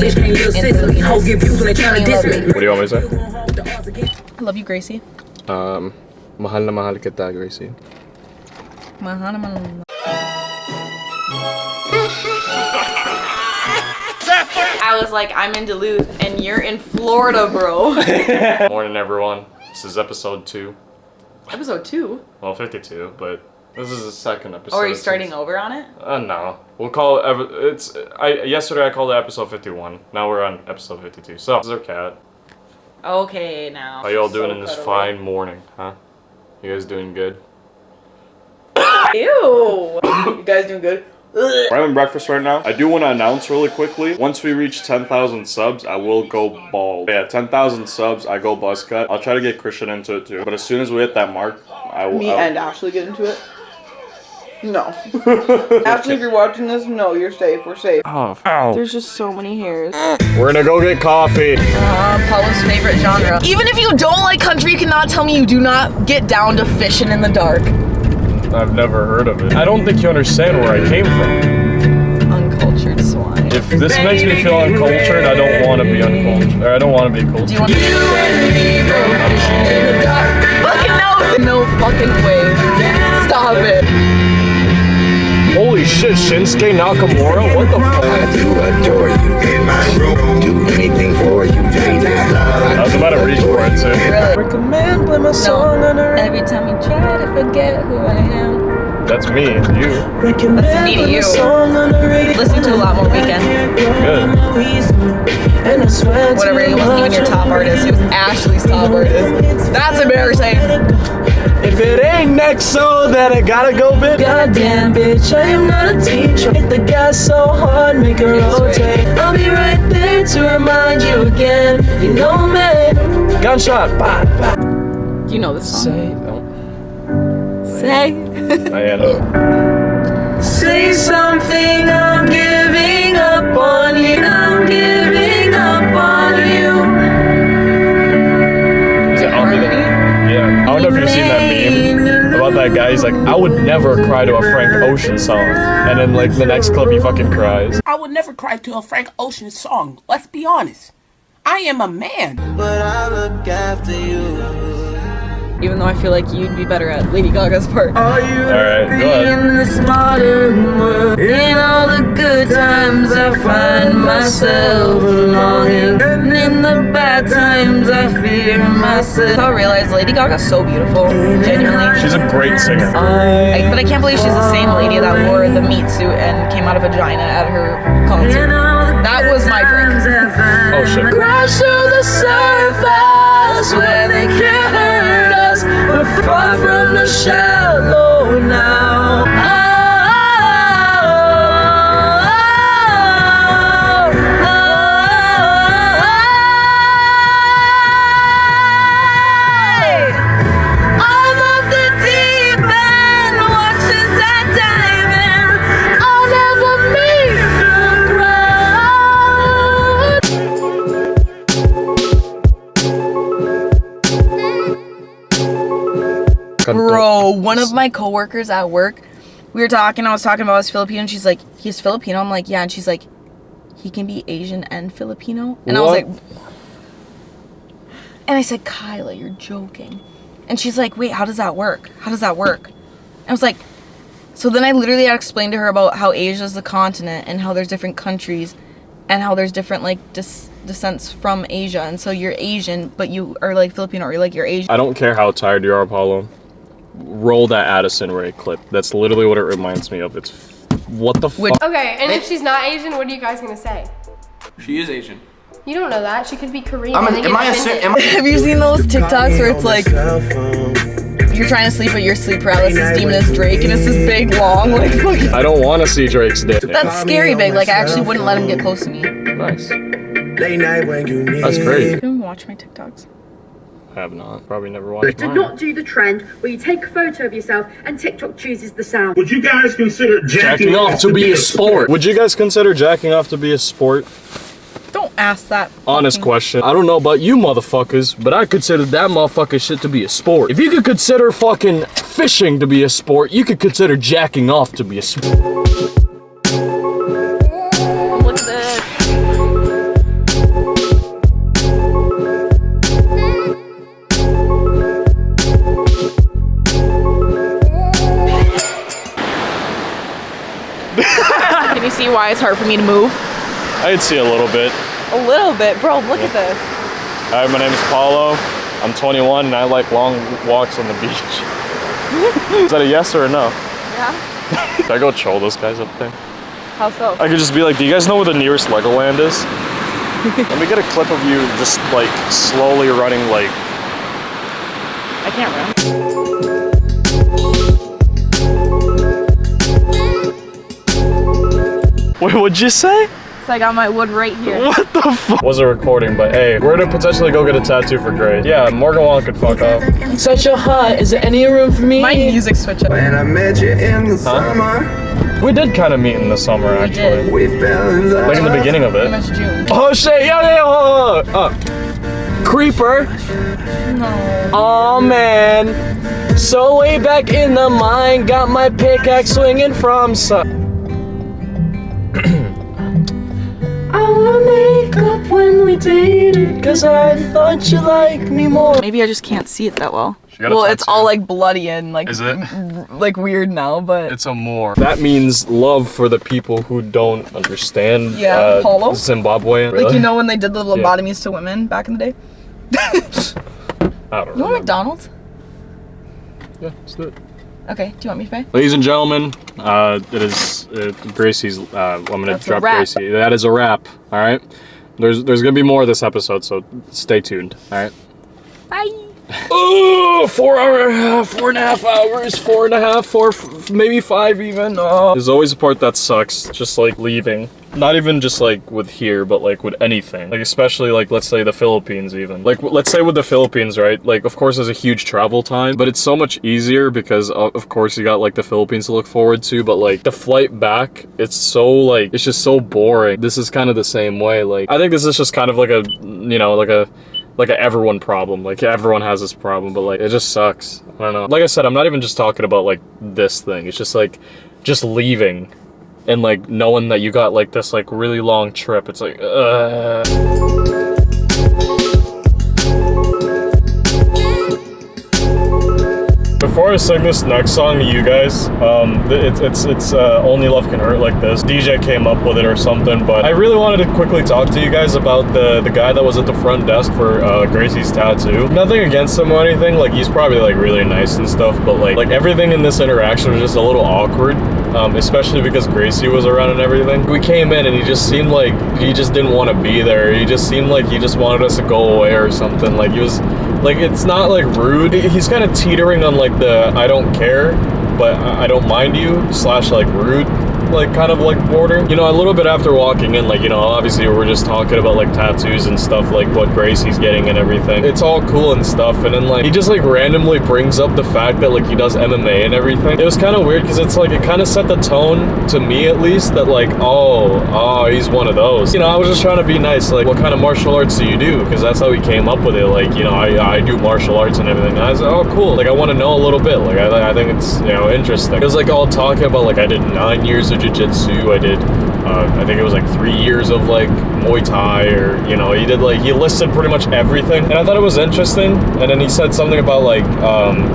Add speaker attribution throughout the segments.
Speaker 1: instantly.
Speaker 2: What
Speaker 1: do you want me to say?
Speaker 2: I love you, Gracie.
Speaker 1: Mahal na mahal kita, Gracie.
Speaker 2: Mahal na mahal. I was like, I'm in Duluth and you're in Florida, bro.
Speaker 1: Morning, everyone. This is episode 2.
Speaker 2: Episode 2?
Speaker 1: Well, 52, but this is the second episode.
Speaker 2: Oh, are you starting over on it?
Speaker 1: No. We'll call it, yesterday I called it episode 51. Now we're on episode 52. So, this is our cat.
Speaker 2: Okay, now.
Speaker 1: How y'all doing in this fine morning, huh? You guys doing good?
Speaker 2: Ew. You guys doing good?
Speaker 1: We're having breakfast right now. I do want to announce really quickly, once we reach 10,000 subs, I will go bald. Yeah, 10,000 subs, I go buzz cut. I'll try to get Christian into it too. But as soon as we hit that mark, I will.
Speaker 3: Me and Ashley get into it? No. Ashley, if you're watching this, no, you're safe. We're safe.
Speaker 1: Oh, ow.
Speaker 3: There's just so many hairs.
Speaker 1: We're gonna go get coffee.
Speaker 2: Paulo's favorite genre. Even if you don't like country, you cannot tell me you do not get down to fishing in the dark.
Speaker 1: I've never heard of it. I don't think you understand where I came from.
Speaker 2: Uncultured swine.
Speaker 1: If this makes me feel uncultured, I don't want to be uncultured. Or I don't want to be cultured.
Speaker 2: Do you want to fucking no fucking way. Stop it.
Speaker 1: Holy shit, Shinsuke Nakamura? What the fuck?
Speaker 4: I do adore you in my room. Do anything for you, baby.
Speaker 1: I was about to reach for it too.
Speaker 2: Really?
Speaker 3: Recommend play my song on her.
Speaker 2: Every time you try to forget who I am.
Speaker 1: That's me and you.
Speaker 2: That's me to you. Listen to a lot more Weekend.
Speaker 1: Good.
Speaker 2: Whatever, it wasn't even your top artist. It was Ashley's top artist. That's embarrassing.
Speaker 1: If it ain't Nexo, then I gotta go bit.
Speaker 3: Goddamn bitch, I am not a teacher. Hit the gas so hard, make her rotate. I'll be right there to remind you again. You know me.
Speaker 1: Gunshot. Bah, bah.
Speaker 2: Do you know this song?
Speaker 1: Say. No.
Speaker 2: Say.
Speaker 3: Say something, I'm giving up on you. I'm giving up on you.
Speaker 1: Is it Under the Yeah. I don't know if you've seen that meme about that guy. He's like, I would never cry to a Frank Ocean song. And then like the next clip he fucking cries.
Speaker 5: I would never cry to a Frank Ocean song. Let's be honest. I am a man.
Speaker 3: But I look after you.
Speaker 2: Even though I feel like you'd be better at Lady Gaga's part.
Speaker 3: Are you
Speaker 1: Alright, go ahead.
Speaker 3: in this modern world? In all the good times I find myself longing, and in the bad times I fear myself.
Speaker 2: I realized Lady Gaga's so beautiful. Genuinely.
Speaker 1: She's a great singer.
Speaker 2: But I can't believe she's the same lady that wore the meat suit and came out of vagina at her concert. That was my drink.
Speaker 1: Oh shit.
Speaker 3: Crash to the surface where they can't hurt us. We're far from the shallow now. I'm off the deep end, watch as I dive in. I'll never make the
Speaker 2: Bro, one of my coworkers at work, I was talking about his Filipino, and she's like, he's Filipino? I'm like, yeah, and she's like, he can be Asian and Filipino? And
Speaker 1: What?
Speaker 2: I was like, and I said, Kyla, you're joking. And she's like, wait, how does that work? How does that work? I was like, so then I literally had to explain to her about how Asia's the continent and how there's different countries and how there's different like descents from Asia. And so you're Asian, but you are like Filipino, or like you're Asian.
Speaker 1: I don't care how tired you are, Apollo. Roll that Addison Rae clip. That's literally what it reminds me of. It's what the fuck.
Speaker 6: Okay, and if she's not Asian, what are you guys gonna say?
Speaker 7: She is Asian.
Speaker 6: You don't know that. She could be Korean.
Speaker 2: Have you seen those TikToks where it's like, you're trying to sleep, but your sleep paralysis demon is Drake, and it's this big, long, like, fucking...
Speaker 1: I don't want to see Drake's dick.
Speaker 2: That's scary big. Like, I actually wouldn't let him get close to me.
Speaker 1: Nice. That's great.
Speaker 2: You can watch my TikToks.
Speaker 1: I have not. Probably never watched
Speaker 8: To
Speaker 1: mine.
Speaker 8: not do the trend where you take a photo of yourself and TikTok chooses the sound.
Speaker 9: Would you guys consider
Speaker 1: Jacking off to be a sport? Would you guys consider jacking off to be a sport?
Speaker 2: Don't ask that.
Speaker 1: Honest question. I don't know about you motherfuckers, but I consider that motherfucking shit to be a sport. If you could consider fucking fishing to be a sport, you could consider jacking off to be a sport.
Speaker 2: Look at this. why it's hard for me to move?
Speaker 1: I'd see a little bit.
Speaker 2: A little bit, bro. Look at this.
Speaker 1: Hi, my name is Paulo. I'm 21 and I like long walks on the beach. Is that a yes or a no?
Speaker 2: Yeah.
Speaker 1: Should I go troll those guys up there?
Speaker 2: How so?
Speaker 1: I could just be like, do you guys know where the nearest Legoland is? Let me get a clip of you just like slowly running like...
Speaker 2: I can't run.
Speaker 1: Wait, what'd you say?
Speaker 2: So I got my wood right here.
Speaker 1: What the fuck? Wasn't recording, but hey, we're gonna potentially go get a tattoo for Grace. Yeah, Morgan Wallen could fuck up.
Speaker 3: Such a hot, is there any room for me?
Speaker 2: My music switch up.
Speaker 4: When I met you in the summer,
Speaker 1: We did kind of meet in the summer, actually.
Speaker 2: did.
Speaker 4: we fell in love.
Speaker 1: Like in the beginning of it.
Speaker 2: Pretty much June.
Speaker 1: Oh shit! Yeah, hold on. Creeper.
Speaker 2: No.
Speaker 3: Oh man. So way back in the mine, got my pickaxe swinging from I wanna make up when we dated, cause I thought you liked me more.
Speaker 2: Maybe I just can't see it that well.
Speaker 1: got a
Speaker 2: Well, it's
Speaker 1: tattoo.
Speaker 2: all like bloody and like
Speaker 1: Is it?
Speaker 2: like weird now, but
Speaker 1: It's a more. That means love for the people who don't understand.
Speaker 2: Yeah, Paulo?
Speaker 1: Zimbabwe.
Speaker 2: like you know when they did the lobotomies to women back in the day.
Speaker 1: I don't
Speaker 2: You
Speaker 1: know.
Speaker 2: want McDonald's?
Speaker 1: Yeah, let's do it.
Speaker 2: Okay. Do you want me to pay?
Speaker 1: Ladies and gentlemen, it is Gracie's. I'm gonna
Speaker 2: That's a
Speaker 1: drop
Speaker 2: wrap.
Speaker 1: Gracie. That is a wrap. All right. There's gonna be more of this episode, so stay tuned. All right.
Speaker 2: Bye.
Speaker 1: Oh, 4.5 hours, 4.5, maybe 5 even. There's always a part that sucks, just like leaving. Not even just like with here, but like with anything. Like especially like, let's say the Philippines even. Like let's say with the Philippines, right? Like of course there's a huge travel time, but it's so much easier because of course you got like the Philippines to look forward to, but like the flight back, it's so like, it's just so boring. This is kind of the same way. Like I think this is just kind of like a, you know, like a everyone problem. Like everyone has this problem, but like it just sucks. I don't know. Like I said, I'm not even just talking about like this thing. It's just like just leaving and like knowing that you got like this like really long trip. It's like Before I sing this next song to you guys, it's Only Love Can Hurt Like This. DJ came up with it or something, but I really wanted to quickly talk to you guys about the guy that was at the front desk for Gracie's tattoo. Nothing against him or anything, like he's probably like really nice and stuff, but like everything in this interaction was just a little awkward, especially because Gracie was around and everything. We came in and he just seemed like he just didn't want to be there. He just seemed like he just wanted us to go away or something. Like he was, like it's not like rude. He's kind of teetering on like the I don't care, but I don't mind you / like rude, like kind of like border. You know, a little bit after walking in, like, you know, obviously we're just talking about like tattoos and stuff, like what Gracie's getting and everything. It's all cool and stuff, and then like he just like randomly brings up the fact that like he does MMA and everything. It was kind of weird because it's like it kind of set the tone to me at least that like oh he's one of those. You know, I was just trying to be nice, like what kind of martial arts do you do? Because that's how he came up with it. Like, you know, I do martial arts and everything. And I was like, oh cool, like I want to know a little bit. Like I think it's, you know, interesting. It was like all talking about like I did 9 years of jiu-jitsu. I did I think it was like 3 years of like Muay Thai, or you know, he listed pretty much everything, and I thought it was interesting. And then he said something about like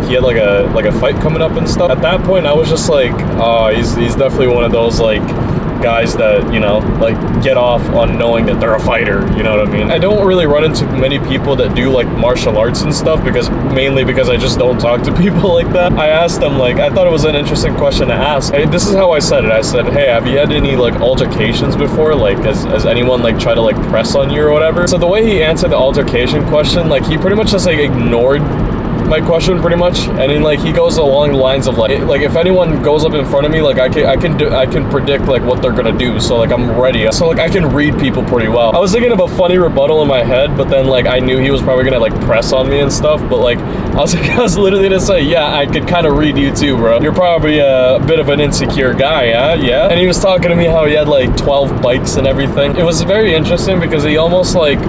Speaker 1: he had like a fight coming up and stuff. At that point I was just like, he's definitely one of those like guys that, you know, like get off on knowing that they're a fighter, you know what I mean? I don't really run into many people that do like martial arts and stuff, mainly because I just don't talk to people like that. I asked them, like, I thought it was an interesting question to ask. This is how I said it. I said, hey, have you had any like altercations before? Like, has anyone like try to like press on you or whatever? So the way he answered the altercation question, like he pretty much just like ignored my question pretty much, and then like he goes along the lines of like if anyone goes up in front of me, like I can predict like what they're gonna do, so like I'm ready, so like I can read people pretty well. I was thinking of a funny rebuttal in my head, but then like I knew he was probably gonna like press on me and stuff, but like I was literally gonna say, yeah, I could kind of read you too, bro. You're probably a bit of an insecure guy, huh? Yeah. And he was talking to me how he had like 12 bikes and everything. It was very interesting because he almost like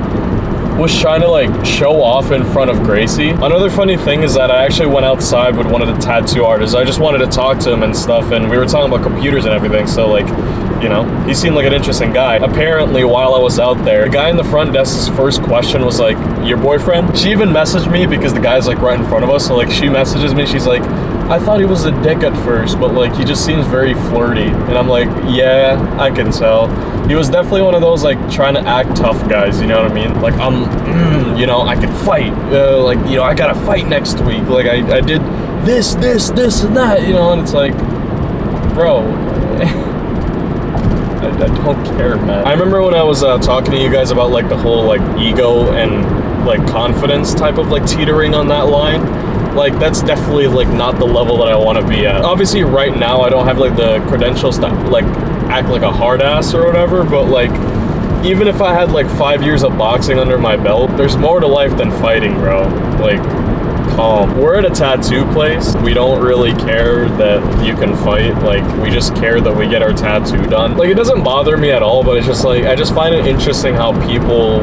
Speaker 1: was trying to like show off in front of Gracie. Another funny thing is that I actually went outside with one of the tattoo artists. I just wanted to talk to him and stuff, and we were talking about computers and everything, so like, you know, he seemed like an interesting guy. Apparently, while I was out there, the guy in the front desk's first question was like, your boyfriend? She even messaged me because the guy's like right in front of us. So like she messages me, she's like, I thought he was a dick at first, but like he just seems very flirty. And I'm like, yeah, I can tell. He was definitely one of those like trying to act tough guys, you know what I mean? Like you know, I can fight. Like, you know, I gotta fight next week. Like I did this, and that, you know, and it's like, bro, I don't care, man. I remember when I was talking to you guys about like the whole like ego and like confidence type of like teetering on that line. Like that's definitely like not the level that I want to be at. Obviously right now I don't have like the credentials to like act like a hard ass or whatever, but like even if I had like 5 years of boxing under my belt, there's more to life than fighting, bro. Like, calm. We're at a tattoo place. We don't really care that you can fight. Like, we just care that we get our tattoo done. Like, it doesn't bother me at all, but it's just like, I just find it interesting how people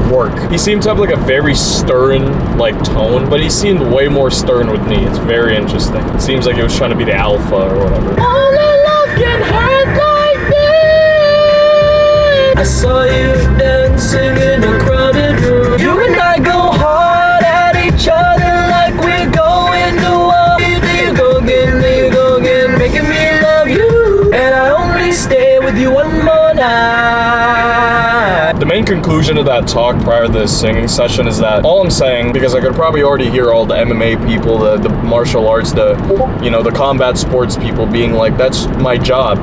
Speaker 1: work. He seemed to have like a very stern like tone, but he seemed way more stern with me. It's very interesting. It seems like he was trying to be the alpha or whatever.
Speaker 3: All our love can hurt like this. I saw you dancing in a crowded room. You and I go hard at each other like we're going to war. There you go again, making me love you. And I only stay with you one more night.
Speaker 1: The main conclusion of that talk prior to this singing session is that all I'm saying, because I could probably already hear all the MMA people, the martial arts, you know, the combat sports people being like, that's my job.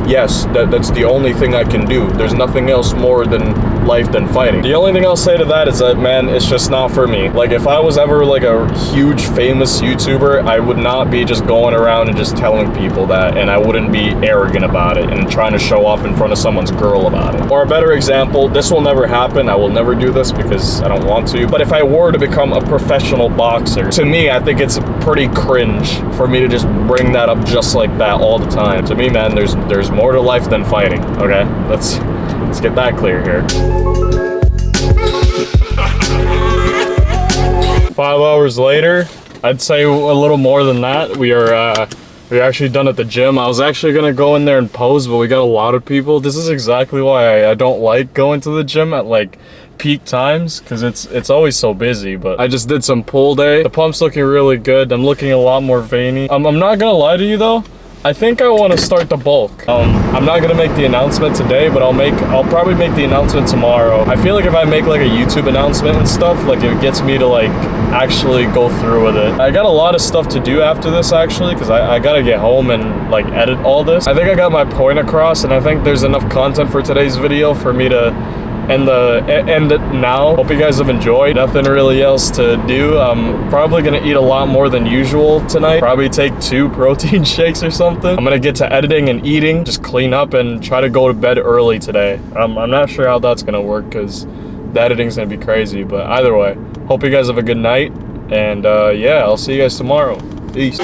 Speaker 1: Yes, that's the only thing I can do. There's nothing else more than life than fighting. The only thing I'll say to that is that, man, it's just not for me. Like, if I was ever like a huge famous YouTuber, I would not be just going around and just telling people that, and I wouldn't be arrogant about it and trying to show off in front of someone's girl about it. Or a better example, this will never happen. I will never do this because I don't want to. But if I were to become a professional boxer, to me, I think it's pretty cringe for me to just bring that up just like that all the time. To me, man, there's more to life than fighting, okay? Let's get that clear here. 5 hours later, I'd say a little more than that. We're actually done at the gym. I was actually gonna go in there and pose, but we got a lot of people. This is exactly why I don't like going to the gym at like peak times, because it's always so busy. But I just did some pull day. The pump's looking really good. I'm looking a lot more veiny. I'm not gonna lie to you though, I think I want to start the bulk. I'm not gonna make the announcement today, but I'll probably make the announcement tomorrow. I feel like if I make like a YouTube announcement and stuff, like it gets me to like actually go through with it. I got a lot of stuff to do after this actually, because I gotta get home and like edit all this. I think I got my point across, and I think there's enough content for today's video for me to end it now. Hope you guys have enjoyed. Nothing really else to do. I'm probably gonna eat a lot more than usual tonight. Probably take 2 protein shakes or something. I'm gonna get to editing and eating, just clean up and try to go to bed early today. I'm not sure how that's gonna work because the editing's gonna be crazy, but either way, hope you guys have a good night, and yeah, I'll see you guys tomorrow. Peace.